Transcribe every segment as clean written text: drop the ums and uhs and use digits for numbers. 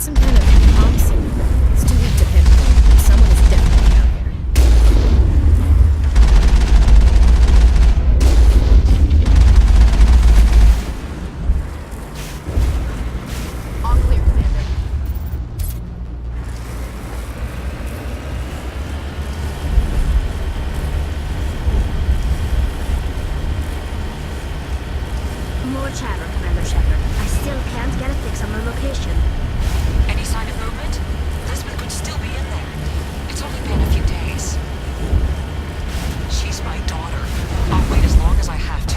some kind of comm signal. It's too weak to pinpoint, but someone is definitely out here. All clear, Commander. More chatter, Commander Shepard. I still can't get a fix on the location. Any sign of movement? Elizabeth could still be in there. It's only been a few days. She's my daughter. I'll wait as long as I have to.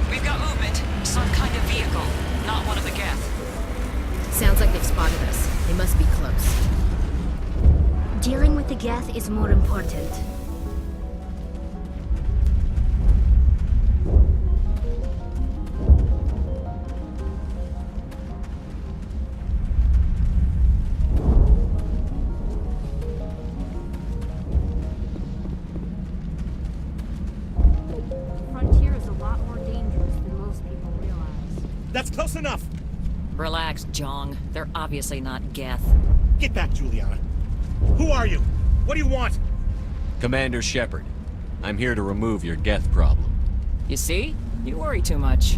We've got movement. Some kind of vehicle. Not one of the Geth. Sounds like they've spotted us. They must be close. Dealing with the Geth is more important. Frontier is a lot more dangerous than most people realize. That's close enough! Relax, Jong. They're obviously not Geth. Get back, Juliana. Who are you? What do you want? Commander Shepard, I'm here to remove your Geth problem. You see? You worry too much.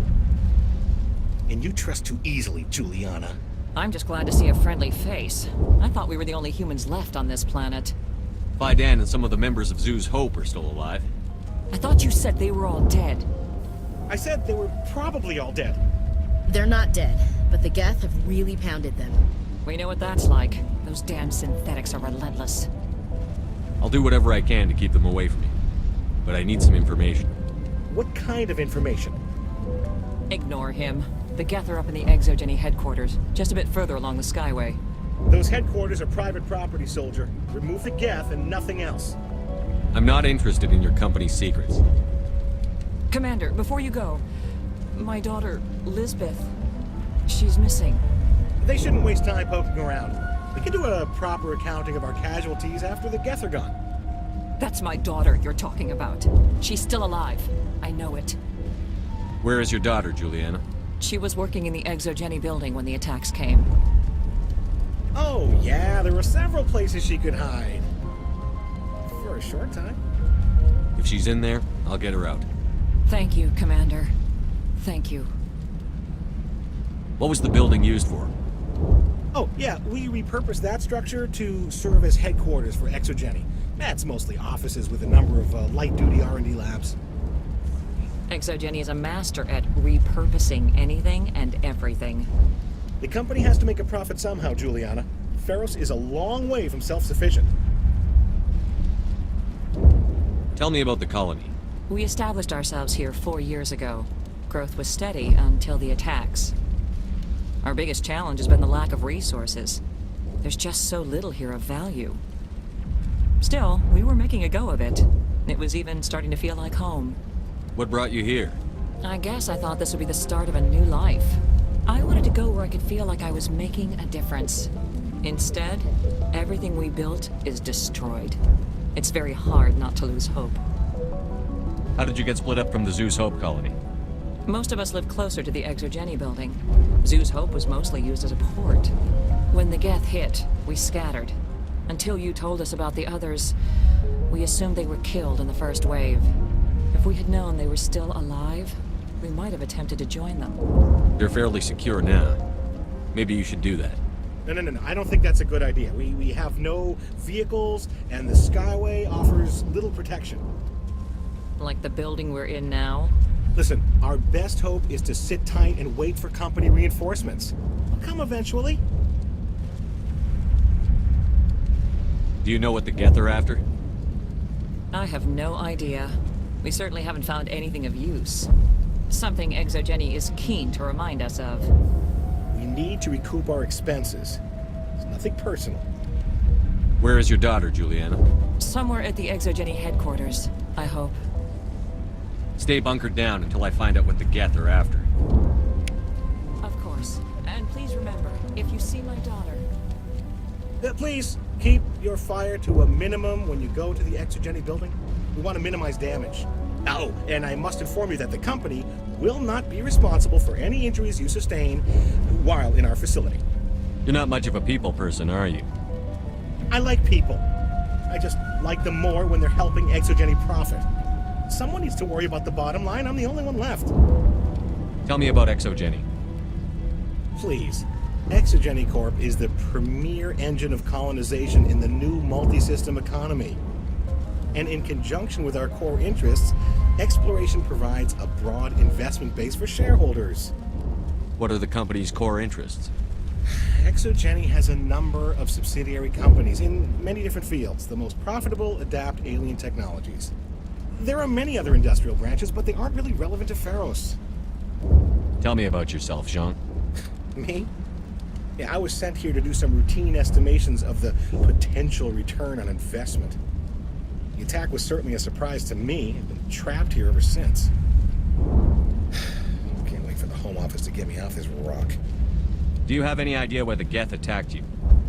And you trust too easily, Juliana. I'm just glad to see a friendly face. I thought we were the only humans left on this planet. Fidan and some of the members of Zoo's Hope are still alive. I thought you said they were all dead. I said they were probably all dead. They're not dead, but the Geth have really pounded them. We know what that's like. Those damn synthetics are relentless. I'll do whatever I can to keep them away from me. But I need some information. What kind of information? Ignore him. The Geth are up in the Exogeny headquarters, just a bit further along the Skyway. Those headquarters are private property, soldier. Remove the Geth and nothing else. I'm not interested in your company's secrets. Commander, before you go, my daughter, Lisbeth, she's missing. They shouldn't waste time poking around. We can do a proper accounting of our casualties after the Geth are gone. That's my daughter you're talking about. She's still alive. I know it. Where is your daughter, Juliana? She was working in the Exogeny building when the attacks came. Oh, yeah, there were several places she could hide. For a short time. If she's in there, I'll get her out. Thank you, Commander. Thank you. What was the building used for? Oh, yeah, we repurposed that structure to serve as headquarters for Exogeny. That's mostly offices with a number of light-duty R&D labs. Exogeny is a master at repurposing anything and everything. The company has to make a profit somehow, Juliana. Feros is a long way from self-sufficient. Tell me about the colony. We established ourselves here 4 years ago. Growth was steady until the attacks. Our biggest challenge has been the lack of resources. There's just so little here of value. Still, we were making a go of it. It was even starting to feel like home. What brought you here? I guess I thought this would be the start of a new life. I wanted to go where I could feel like I was making a difference. Instead, everything we built is destroyed. It's very hard not to lose hope. How did you get split up from the Zeus Hope colony? Most of us lived closer to the Exogeny building. Zeus Hope was mostly used as a port. When the Geth hit, we scattered. Until you told us about the others, we assumed they were killed in the first wave. If we had known they were still alive, we might have attempted to join them. They're fairly secure now. Maybe you should do that. No. I don't think that's a good idea. We have no vehicles, and the Skyway offers little protection. Like the building we're in now? Listen, our best hope is to sit tight and wait for company reinforcements. They'll come eventually. Do you know what the Geth are after? I have no idea. We certainly haven't found anything of use. Something Exogeny is keen to remind us of. We need to recoup our expenses. It's nothing personal. Where is your daughter, Juliana? Somewhere at the Exogeny headquarters, I hope. Stay bunkered down until I find out what the Geth are after. Of course. And please remember, if you see my daughter... Please, keep your fire to a minimum when you go to the Exogeny building. We want to minimize damage. Oh, and I must inform you that the company will not be responsible for any injuries you sustain while in our facility. You're not much of a people person, are you? I like people. I just like them more when they're helping Exogeny profit. Someone needs to worry about the bottom line. I'm the only one left. Tell me about Exogeny. Please. Exogeny Corp is the premier engine of colonization in the new multi-system economy. And in conjunction with our core interests, exploration provides a broad investment base for shareholders. What are the company's core interests? Exogeny has a number of subsidiary companies in many different fields. The most profitable adapt alien technologies. There are many other industrial branches, but they aren't really relevant to Feros. Tell me about yourself, Jean. Me? Yeah, I was sent here to do some routine estimations of the potential return on investment. The attack was certainly a surprise to me. I've been trapped here ever since. Can't wait for the Home Office to get me off this rock. Do you have any idea why the Geth attacked you?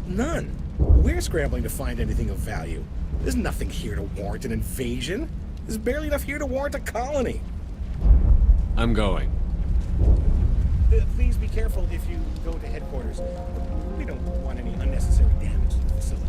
None. We're scrambling to find anything of value. There's nothing here to warrant an invasion. There's barely enough here to warrant a colony. I'm going. Please be careful if you go to headquarters. We don't want any unnecessary damage to the facility.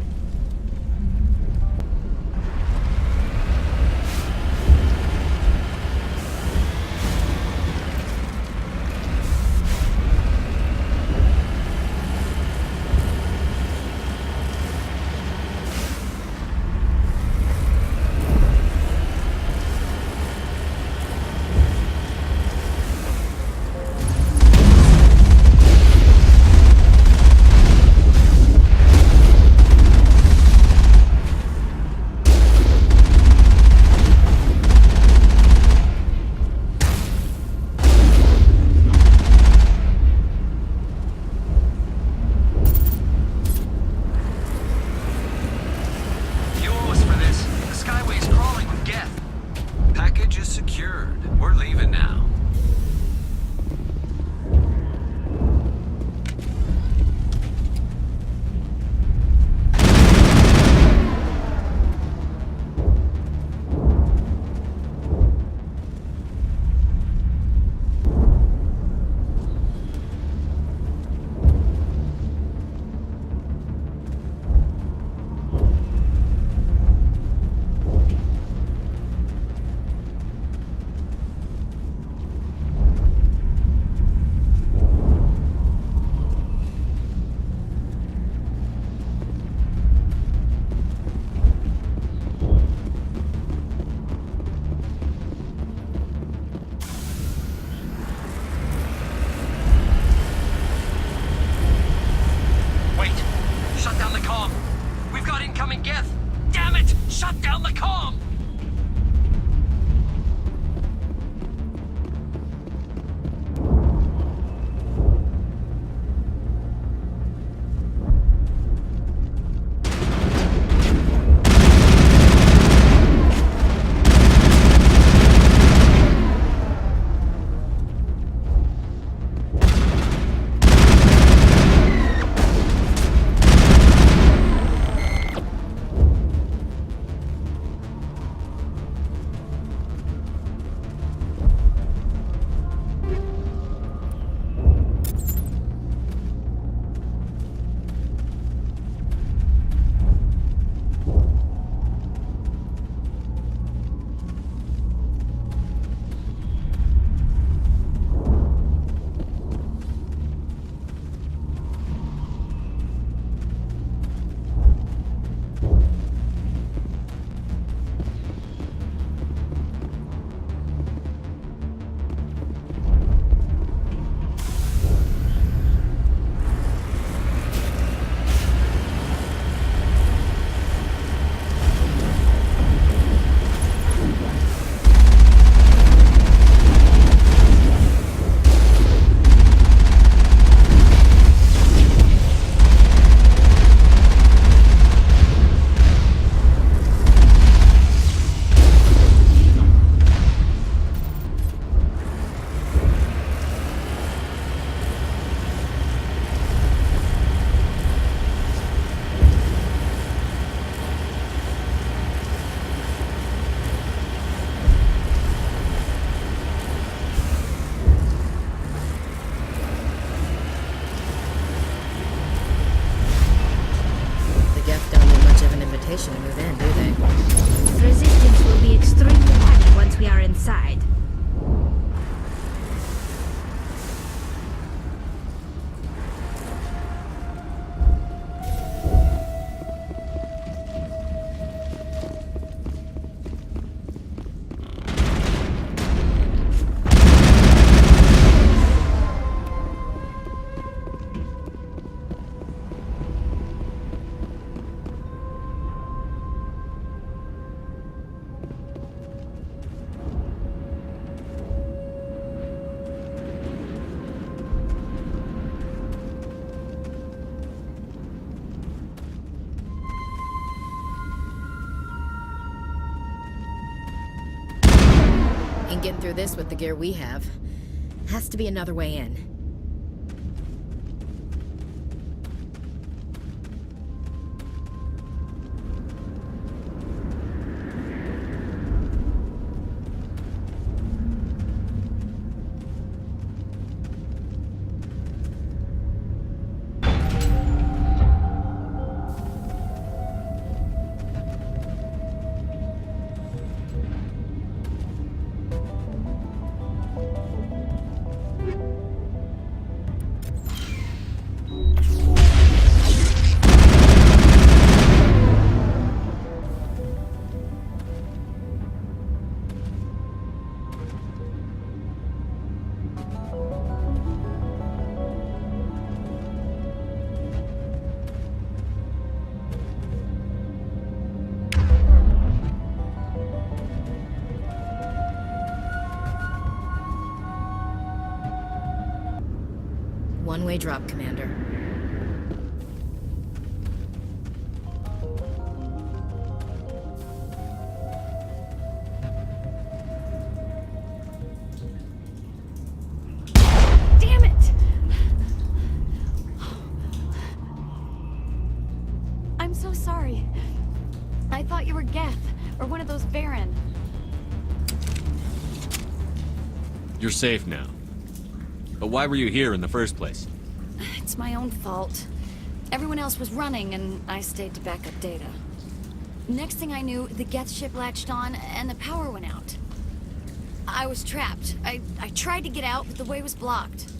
getting through this with the gear we have. Has to be another way in. One-way drop, Commander. Damn it! I'm so sorry. I thought you were Geth, or one of those Baron. You're safe now. But why were you here in the first place? It's my own fault. Everyone else was running, and I stayed to back up data. Next thing I knew, the Geth ship latched on, and the power went out. I was trapped. I tried to get out, but the way was blocked.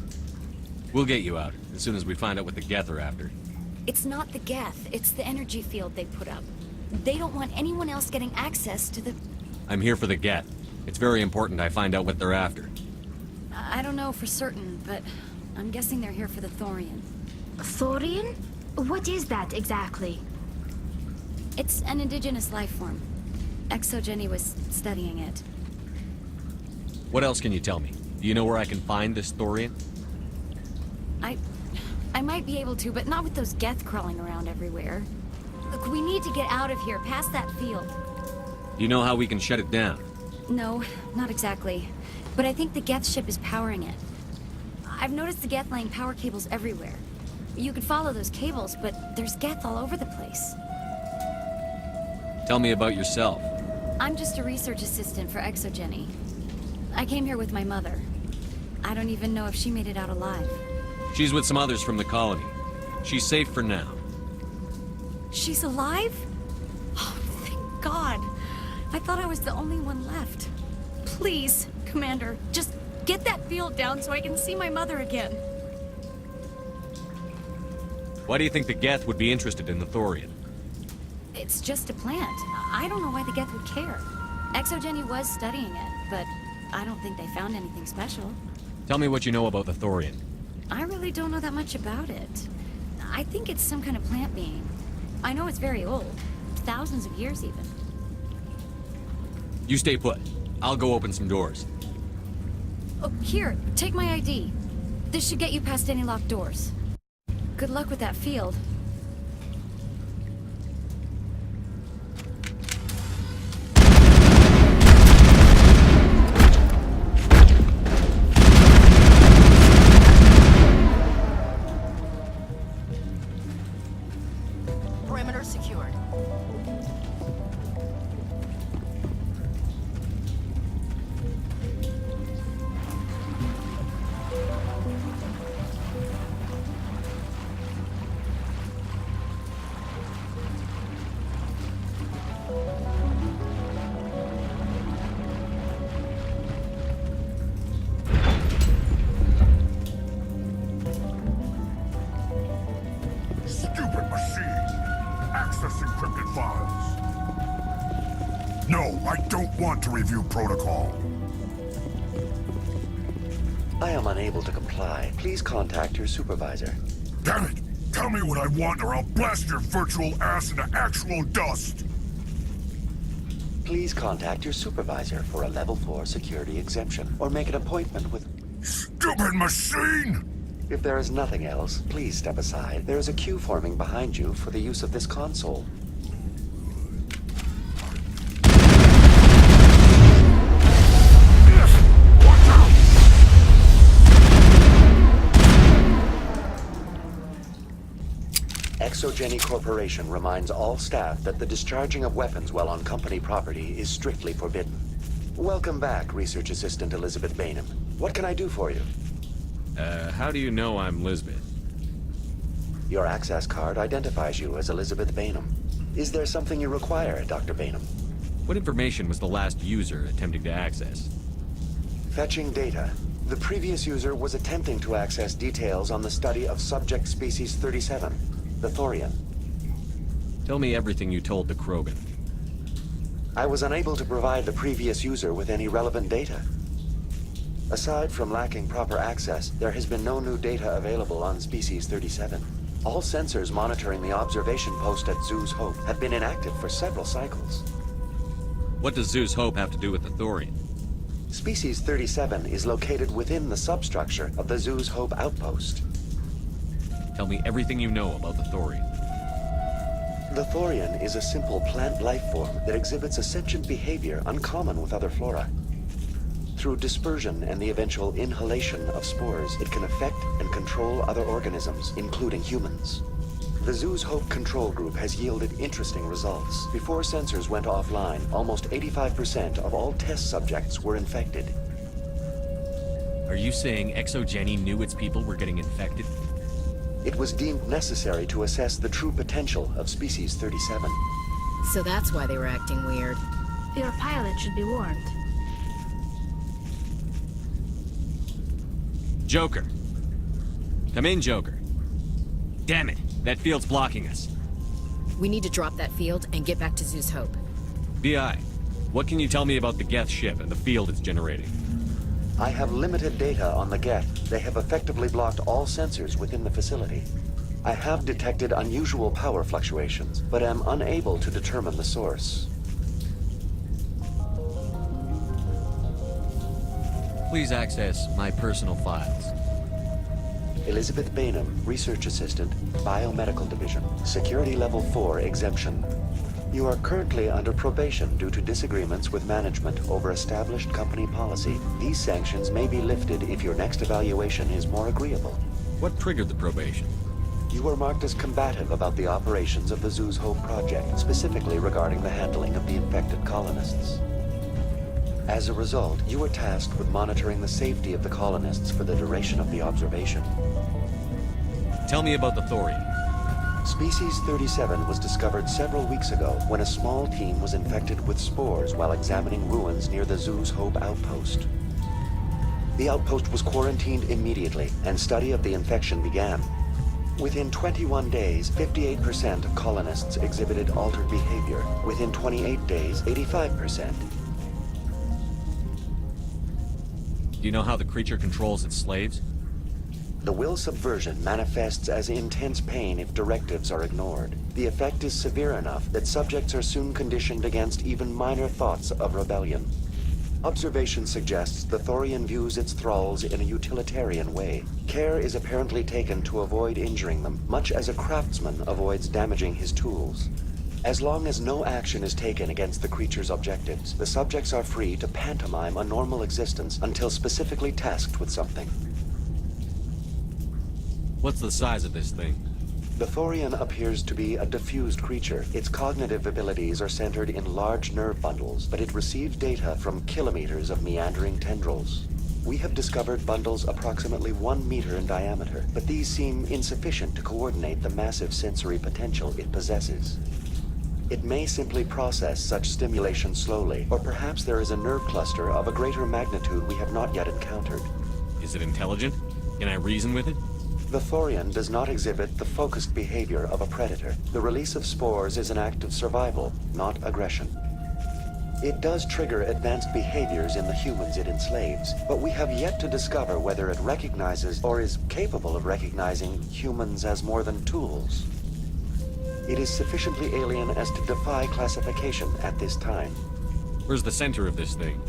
We'll get you out, as soon as we find out what the Geth are after. It's not the Geth, it's the energy field they put up. They don't want anyone else getting access to the... I'm here for the Geth. It's very important I find out what they're after. I don't know for certain, but I'm guessing they're here for the Thorian. Thorian? What is that exactly? It's an indigenous life form. Exogeny was studying it. What else can you tell me? Do you know where I can find this Thorian? I might be able to, but not with those Geth crawling around everywhere. Look, we need to get out of here, past that field. Do you know how we can shut it down? No, not exactly. But I think the Geth ship is powering it. I've noticed the Geth laying power cables everywhere. You could follow those cables, but there's Geth all over the place. Tell me about yourself. I'm just a research assistant for Exogeny. I came here with my mother. I don't even know if she made it out alive. She's with some others from the colony. She's safe for now. She's alive? Oh, thank God. I thought I was the only one left. Please, Commander, just get that field down so I can see my mother again. Why do you think the Geth would be interested in the Thorian? It's just a plant. I don't know why the Geth would care. Exogeny was studying it, but I don't think they found anything special. Tell me what you know about the Thorian. I really don't know that much about it. I think it's some kind of plant being. I know it's very old. Thousands of years, even. You stay put. I'll go open some doors. Oh, here, take my ID. This should get you past any locked doors. Good luck with that field. Perimeter secured. Stupid machine! Access encrypted files. No, I don't want to review protocol. I am unable to comply. Please contact your supervisor. Damn it! Tell me what I want or I'll blast your virtual ass into actual dust! Please contact your supervisor for a level 4 security exemption, or make an appointment with... Stupid machine! If there is nothing else, please step aside. There is a queue forming behind you for the use of this console. Yes! Exogeny Corporation reminds all staff that the discharging of weapons while on company property is strictly forbidden. Welcome back, Research Assistant Elizabeth Bainham. What can I do for you? How do you know I'm Lisbeth? Your access card identifies you as Elizabeth Bainham. Is there something you require, Dr. Bainham? What information was the last user attempting to access? Fetching data. The previous user was attempting to access details on the study of subject species 37, the Thorian. Tell me everything you told the Krogan. I was unable to provide the previous user with any relevant data. Aside from lacking proper access, there has been no new data available on species 37. All sensors monitoring the observation post at Zeus Hope have been inactive for several cycles. What does Zeus Hope have to do with the Thorian? Species 37 is located within the substructure of the Zeus Hope outpost. Tell me everything you know about the Thorian. The Thorian is a simple plant life form that exhibits a sentient behavior uncommon with other flora. Through dispersion and the eventual inhalation of spores, it can affect and control other organisms, including humans. The Zeus Hope control group has yielded interesting results. Before sensors went offline, almost 85% of all test subjects were infected. Are you saying Exogeny knew its people were getting infected? It was deemed necessary to assess the true potential of species 37. So that's why they were acting weird. Your pilot should be warned. Joker. Come in, Joker. Damn it, that field's blocking us. We need to drop that field and get back to Zeus Hope. BI, what can you tell me about the Geth ship and the field it's generating? I have limited data on the Geth. They have effectively blocked all sensors within the facility. I have detected unusual power fluctuations, but am unable to determine the source. Please access my personal files. Elizabeth Bainham, Research Assistant, Biomedical Division, Security Level 4 exemption. You are currently under probation due to disagreements with management over established company policy. These sanctions may be lifted if your next evaluation is more agreeable. What triggered the probation? You were marked as combative about the operations of the Zeus Hope project, specifically regarding the handling of the infected colonists. As a result, you were tasked with monitoring the safety of the colonists for the duration of the observation. Tell me about the Thorian. Species 37 was discovered several weeks ago when a small team was infected with spores while examining ruins near the Zeus Hope outpost. The outpost was quarantined immediately, and study of the infection began. Within 21 days, 58% of colonists exhibited altered behavior. Within 28 days, 85%. Do you know how the creature controls its slaves? The will subversion manifests as intense pain if directives are ignored. The effect is severe enough that subjects are soon conditioned against even minor thoughts of rebellion. Observation suggests the Thorian views its thralls in a utilitarian way. Care is apparently taken to avoid injuring them, much as a craftsman avoids damaging his tools. As long as no action is taken against the creature's objectives, the subjects are free to pantomime a normal existence until specifically tasked with something. What's the size of this thing? The Thorian appears to be a diffused creature. Its cognitive abilities are centered in large nerve bundles, but it receives data from kilometers of meandering tendrils. We have discovered bundles approximately 1 meter in diameter, but these seem insufficient to coordinate the massive sensory potential it possesses. It may simply process such stimulation slowly, or perhaps there is a nerve cluster of a greater magnitude we have not yet encountered. Is it intelligent? Can I reason with it? The Thorian does not exhibit the focused behavior of a predator. The release of spores is an act of survival, not aggression. It does trigger advanced behaviors in the humans it enslaves, but we have yet to discover whether it recognizes or is capable of recognizing humans as more than tools. It is sufficiently alien as to defy classification at this time. Where's the center of this thing?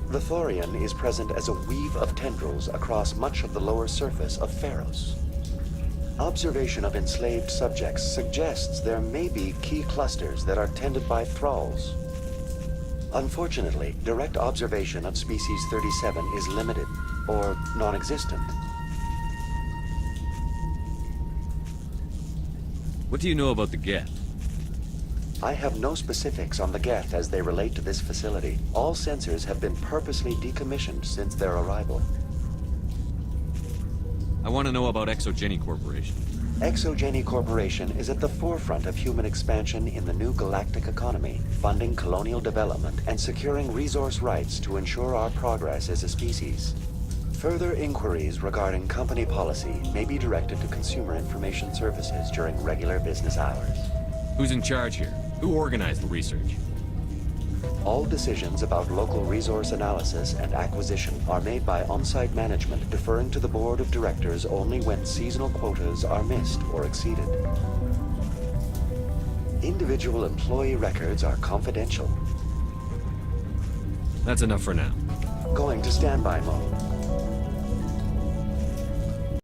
The Thorian is present as a weave of tendrils across much of the lower surface of Feros. Observation of enslaved subjects suggests there may be key clusters that are tended by thralls. Unfortunately, direct observation of species 37 is limited, or non-existent. What do you know about the Geth? I have no specifics on the Geth as they relate to this facility. All sensors have been purposely decommissioned since their arrival. I want to know about Exogeny Corporation. Exogeny Corporation is at the forefront of human expansion in the new galactic economy, funding colonial development and securing resource rights to ensure our progress as a species. Further inquiries regarding company policy may be directed to Consumer Information Services during regular business hours. Who's in charge here? Who organized the research? All decisions about local resource analysis and acquisition are made by on-site management, deferring to the board of directors only when seasonal quotas are missed or exceeded. Individual employee records are confidential. That's enough for now. Going to standby mode.